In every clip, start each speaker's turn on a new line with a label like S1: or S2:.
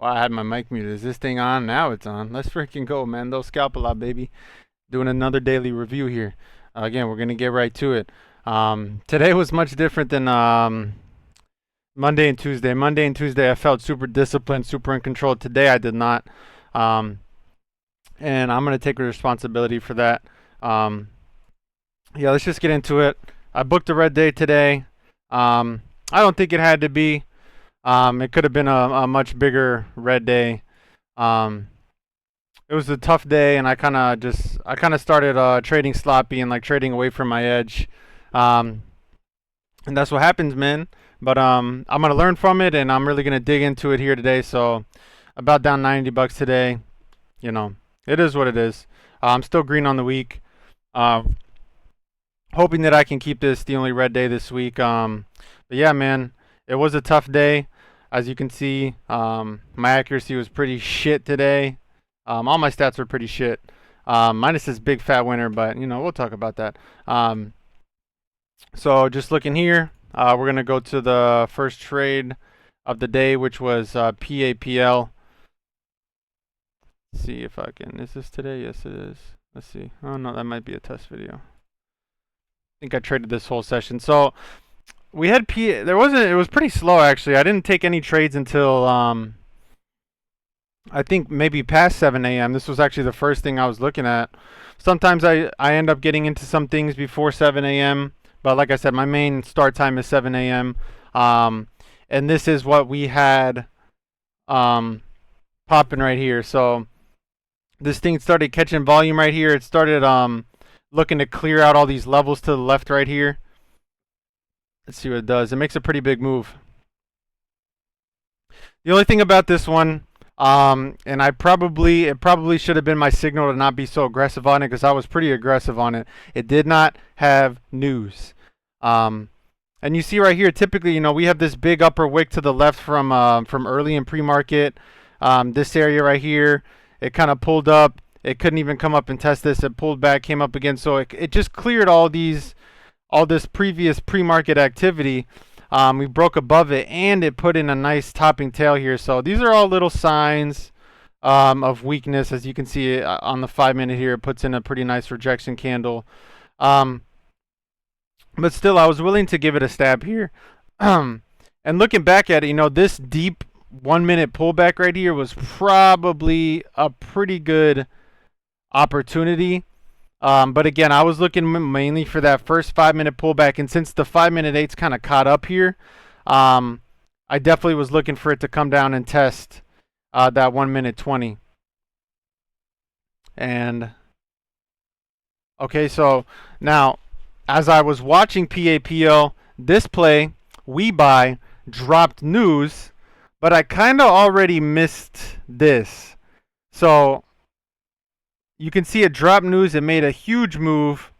S1: Well, I had my mic muted. Is this thing on? Now it's on. Let's freaking go, man. Those scalp a lot, baby. Doing another daily review here. Again, we're gonna get right to it. Today was much different than Monday and Tuesday. Monday and Tuesday, I felt super disciplined, super in control. Today, I did not, um, and I'm gonna take responsibility for that. Um, yeah, let's just get into it. I booked a red day today. I don't think it had to be. It could have been a much bigger red day. Um, it was a tough day, and I kind of started trading sloppy and like trading away from my edge. Um, and that's what happens, man. But I'm gonna learn from it, and I'm really gonna dig into it here today. So about down $90 today. You know, it is what it is. I'm still green on the week. Uh, Hoping that I can keep this the only red day this week. But yeah, man, it was a tough day. As you can see, my accuracy was pretty shit today. All my stats were pretty shit. Minus this big fat winner, but you know, we'll talk about that. So just looking here, we're gonna go to the first trade of the day, which was PAPL. Let's see if I can. Is this today? Yes, it is. Let's see. Oh no, that might be a test video. I think I traded this whole session. So we had there wasn't, it was pretty slow actually. I didn't take any trades until I think maybe past 7 a.m. This was actually the first thing I was looking at. Sometimes I end up getting into some things before 7 a.m. But like I said, my main start time is 7 a.m. And this is what we had popping right here. So this thing started catching volume right here. It started looking to clear out all these levels to the left right here. Let's see what it does. It makes a pretty big move. The only thing about this one, and it probably should have been my signal to not be so aggressive on it, because I was pretty aggressive on it. It did not have news. And you see right here, typically, you know, we have this big upper wick to the left from early in pre-market. This area right here, it kind of pulled up. It couldn't even come up and test this. It pulled back, came up again. So it just cleared all this previous pre-market activity. We broke above it, and it put in a nice topping tail here. So these are all little signs of weakness. As you can see on the 5-minute here, it puts in a pretty nice rejection candle. But still, I was willing to give it a stab here. And looking back at it, you know, this deep 1-minute pullback right here was probably a pretty good opportunity. But again, I was looking mainly for that first 5-minute pullback, and since the 5-minute 8's kind of caught up here, I definitely was looking for it to come down and test that 1-minute 20. And okay, so now as I was watching PAPL, this play we buy dropped news, but I kind of already missed this. So you can see it dropped news. It made a huge move.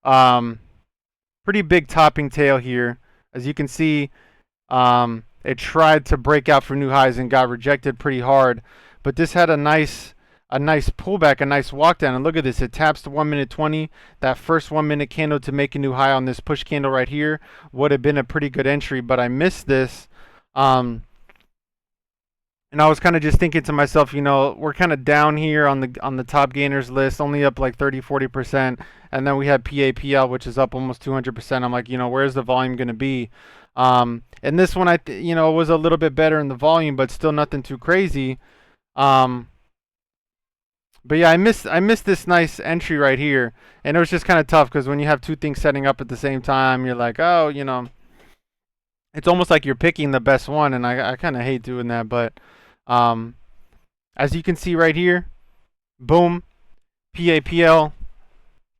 S1: Pretty big topping tail here. As you can see, it tried to break out for new highs and got rejected pretty hard. But this had a nice pullback, a nice walk down. And look at this. It taps the 1-minute 20. That first 1-minute candle to make a new high on this push candle right here would have been a pretty good entry. But I missed this. And I was kind of just thinking to myself, you know, we're kind of down here on the top gainers list, only up like 30-40%, and then we have PAPL, which is up almost 200%. I'm like, you know, where's the volume going to be? And this one, you know, was a little bit better in the volume, but still nothing too crazy. But yeah, I missed this nice entry right here, and it was just kind of tough because when you have two things setting up at the same time, you're like, oh, you know, it's almost like you're picking the best one, and I kind of hate doing that, but. As you can see right here, boom, PAPL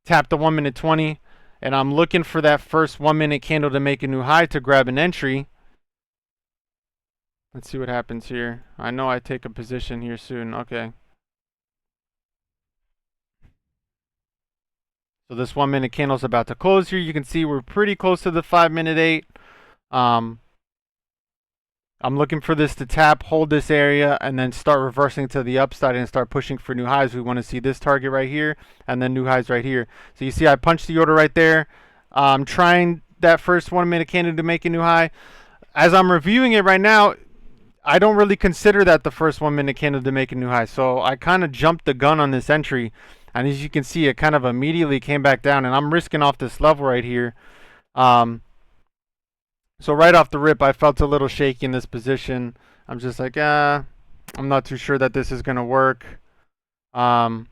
S1: tapped the 1-minute 20, and I'm looking for that first 1-minute candle to make a new high to grab an entry. Let's see what happens here. I know I take a position here soon. Okay. So this 1-minute candle is about to close here. You can see we're pretty close to the 5-minute 8. I'm looking for this to tap, hold this area, and then start reversing to the upside and start pushing for new highs. We want to see this target right here and then new highs right here. So you see I punched the order right there. Trying that first 1-minute candle to make a new high. As I'm reviewing it right now, I don't really consider that the first 1 minute candle to make a new high. So I kind of jumped the gun on this entry. And as you can see, it kind of immediately came back down. And I'm risking off this level right here. Um, so right off the rip, I felt a little shaky in this position. I'm just like, I'm not too sure that this is going to work. Um,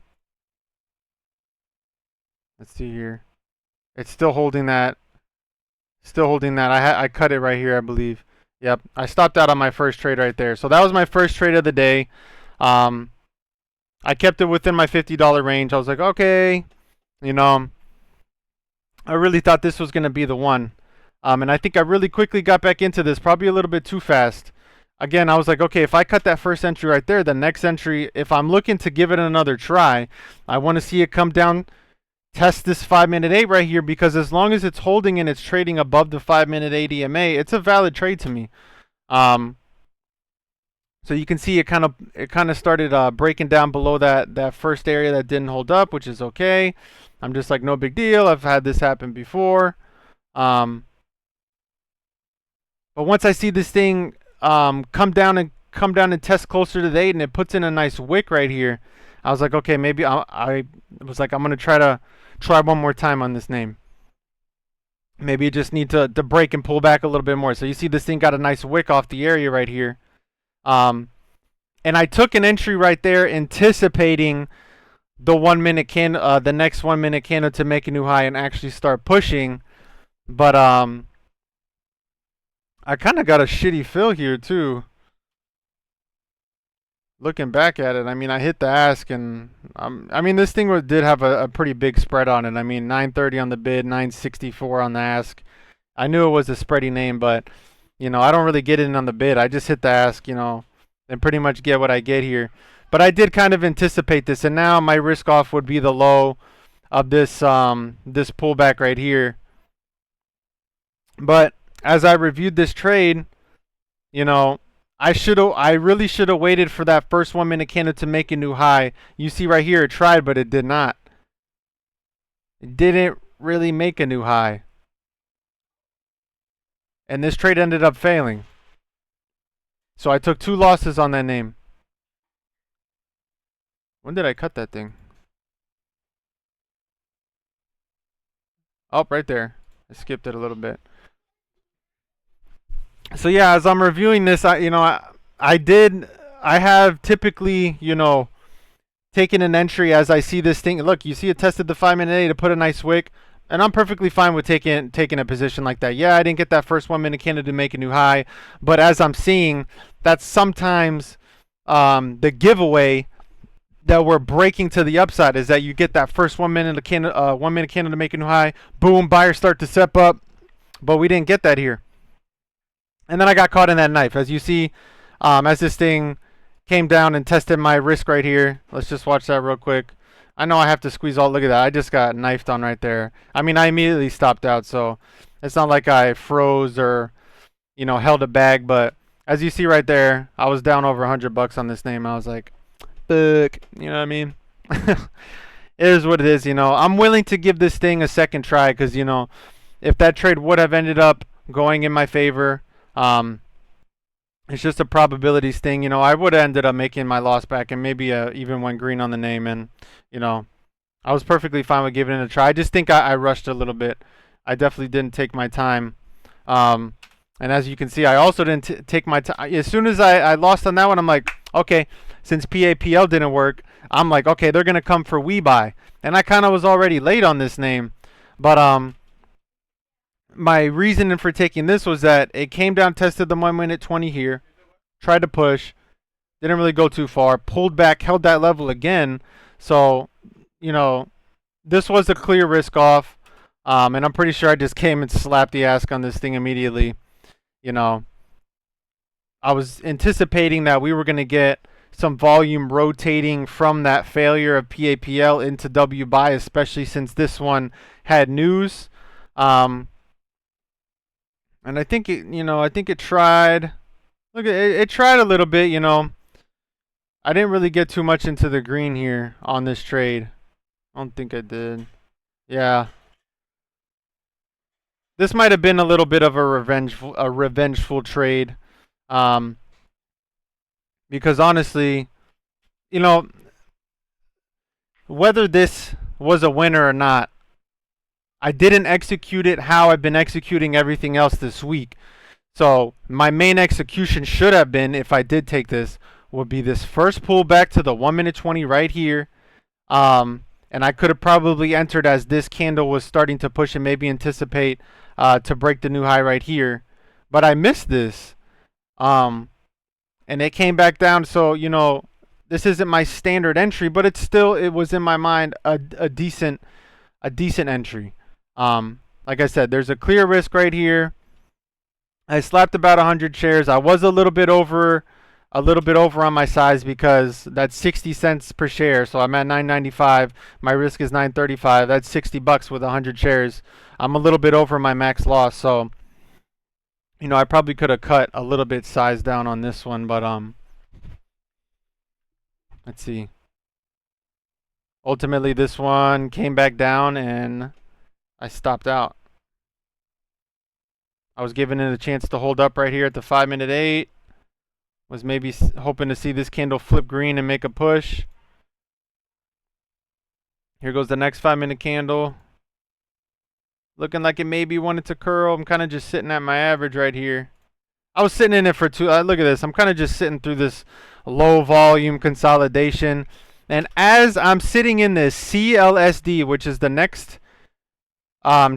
S1: let's see here. It's still holding that. Still holding that. I cut it right here, I believe. Yep. I stopped out on my first trade right there. So that was my first trade of the day. Um, I kept it within my $50 range. I was like, okay, you know, I really thought this was going to be the one. And I think I really quickly got back into this, probably a little bit too fast. Again, I was like, okay, if I cut that first entry right there, the next entry, if I'm looking to give it another try, I want to see it come down, test this 5-minute 8 right here, because as long as it's holding and it's trading above the 5-minute 8 EMA, it's a valid trade to me. So you can see it kind of started breaking down below that first area that didn't hold up, which is okay. I'm just like, no big deal. I've had this happen before. But once I see this thing come down and test closer to the 8, and it puts in a nice wick right here, I was like, okay, maybe I was like, I'm gonna try one more time on this name. Maybe you just need to break and pull back a little bit more. So you see this thing got a nice wick off the area right here. And I took an entry right there, anticipating the 1 minute the next 1 minute candle to make a new high and actually start pushing. But I kind of got a shitty fill here too. Looking back at it, I mean, I hit the ask, and I mean, this thing did have a pretty big spread on it. I mean, 930 on the bid, 964 on the ask. I knew it was a spready name, but I don't really get in on the bid. I just hit the ask, and pretty much get what I get here. But I did kind of anticipate this, and now my risk off would be the low of this this pullback right here. But as I reviewed this trade, I really should have waited for that first 1 minute candle to make a new high. You see right here, it tried, but it did not. It didn't really make a new high. And this trade ended up failing. So I took 2 losses on that name. When did I cut that thing? Oh, right there. I skipped it a little bit. So yeah, as I'm reviewing this, I have typically, taken an entry as I see this thing. Look, you see it tested the 5-minute A to put a nice wick, and I'm perfectly fine with taking a position like that. Yeah, I didn't get that first 1 minute candle to make a new high, but as I'm seeing, that's sometimes the giveaway that we're breaking to the upside is that you get that first 1 minute candle, 1 minute candle to make a new high. Boom, buyers start to step up, but we didn't get that here. And then I got caught in that knife. As you see, as this thing came down and tested my risk right here. Let's just watch that real quick. I know I have to squeeze all. Look at that. I just got knifed on right there. I mean, I immediately stopped out, so it's not like I froze or, held a bag. But as you see right there, I was down over $100 on this name. I was like, fuck. You know what I mean? It is what it is. I'm willing to give this thing a second try because, if that trade would have ended up going in my favor, it's just a probabilities thing. I would have ended up making my loss back and maybe even went green on the name. And, I was perfectly fine with giving it a try. I just think I rushed a little bit. I definitely didn't take my time. And as you can see, I also didn't take my time. As soon as I lost on that one, I'm like, okay, since PAPL didn't work, I'm like, okay, they're going to come for WeBuy. And I kind of was already late on this name. But my reasoning for taking this was that it came down, tested the 1 minute 20 here, tried to push, didn't really go too far, pulled back, held that level again. So, this was a clear risk off. And I'm pretty sure I just came and slapped the ask on this thing immediately. I was anticipating that we were going to get some volume rotating from that failure of PAPL into WBuy, especially since this one had news. And I think it tried. Look, it tried a little bit. I didn't really get too much into the green here on this trade. I don't think I did. Yeah. This might have been a little bit of a revengeful trade. because honestly, you know, whether this was a winner or not, I didn't execute it how I've been executing everything else this week. So my main execution should have been, if I did take this, would be this first pullback to the 1 minute 20 right here. And I could have probably entered as this candle was starting to push and maybe anticipate to break the new high right here. But I missed this. And it came back down. So, this isn't my standard entry, but it was in my mind a decent entry. Like I said, there's a clear risk right here. I slapped about 100 shares. I was a little bit over on my size because that's 60 cents per share. So I'm at 9.95. My risk is 9.35. That's $60 with 100 shares. I'm a little bit over my max loss. So, I probably could have cut a little bit size down on this one, but let's see. Ultimately, this one came back down and I stopped out. I was giving it a chance to hold up right here at the 5-minute 8. Was maybe hoping to see this candle flip green and make a push. Here goes the next 5-minute candle. Looking like it maybe wanted to curl. I'm kind of just sitting at my average right here. I was sitting in it for look at this. I'm kind of just sitting through this low volume consolidation. And as I'm sitting in this CLSD, which is the next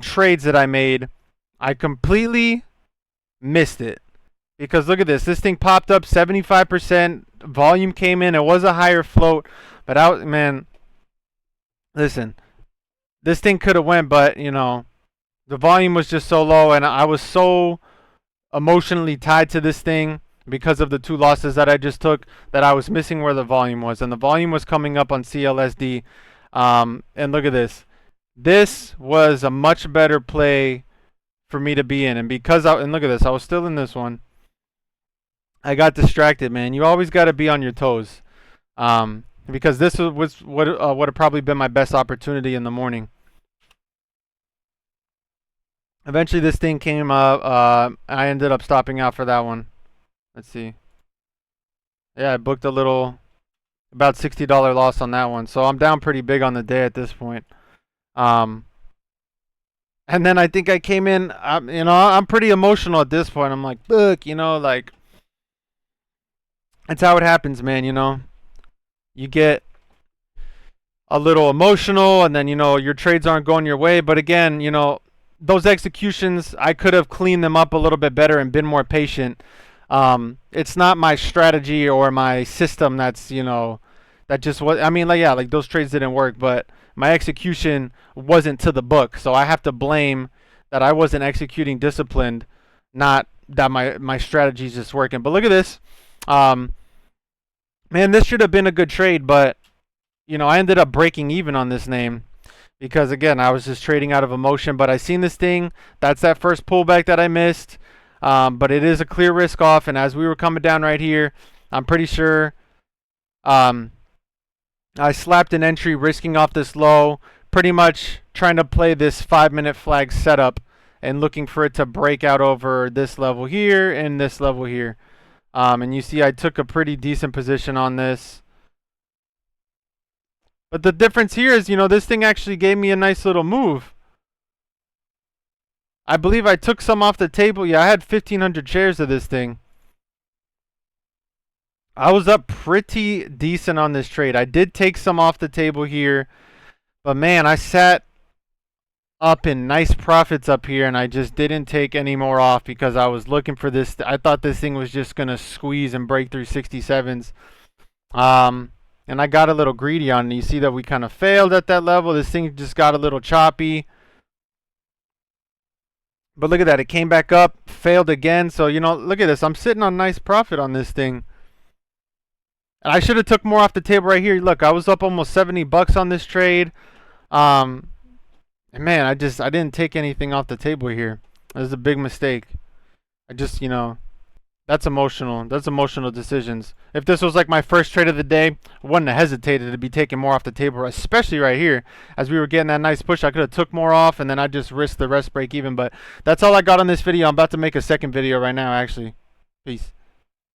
S1: trades that I made, I completely missed it. Because look at this. This thing popped up 75%. Volume came in. It was a higher float. But man, listen. This thing could have went, but, the volume was just so low. And I was so emotionally tied to this thing because of the 2 losses that I just took that I was missing where the volume was. And the volume was coming up on CLSD. And look at this. This was a much better play for me to be in. And and look at this. I was still in this one. I got distracted, man. You always got to be on your toes, because this was what would have probably been my best opportunity in the morning. Eventually, this thing came up. I ended up stopping out for that one. Let's see. Yeah, I booked a little, about $60 loss on that one. So I'm down pretty big on the day at this point. And then I think I came in. I'm pretty emotional at this point. I'm like, look, like. That's how it happens, man, You get a little emotional and then, your trades aren't going your way. But again, those executions, I could have cleaned them up a little bit better and been more patient. It's not my strategy or my system that's, that just was, like those trades didn't work, but my execution wasn't to the book. So I have to blame that I wasn't executing disciplined, not that my strategy is just working. But look at this. Man, this should have been a good trade, but I ended up breaking even on this name because again, I was just trading out of emotion. But I seen this thing. That's that first pullback that I missed. But it is a clear risk off, and as we were coming down right here, I'm pretty sure I slapped an entry, risking off this low, pretty much trying to play this 5-minute flag setup and looking for it to break out over this level here and this level here. And you see I took a pretty decent position on this. But the difference here is, this thing actually gave me a nice little move. I believe I took some off the table. Yeah, I had 1,500 shares of this thing. I was up pretty decent on this trade. I did take some off the table here. But man, I sat up in nice profits up here, and I just didn't take any more off because I was looking for this. I thought this thing was just going to squeeze and break through 67s. And I got a little greedy on it. You see that we kind of failed at that level. This thing just got a little choppy. But look at that. It came back up, failed again. So, look at this. I'm sitting on nice profit on this thing. And I should have took more off the table right here. Look, I was up almost $70 on this trade. And man, I didn't take anything off the table here. That was a big mistake. I just, that's emotional. That's emotional decisions. If this was like my first trade of the day, I wouldn't have hesitated to be taking more off the table, especially right here. As we were getting that nice push, I could have took more off, and then I just risked the rest break even. But that's all I got on this video. I'm about to make a second video right now, actually. Peace.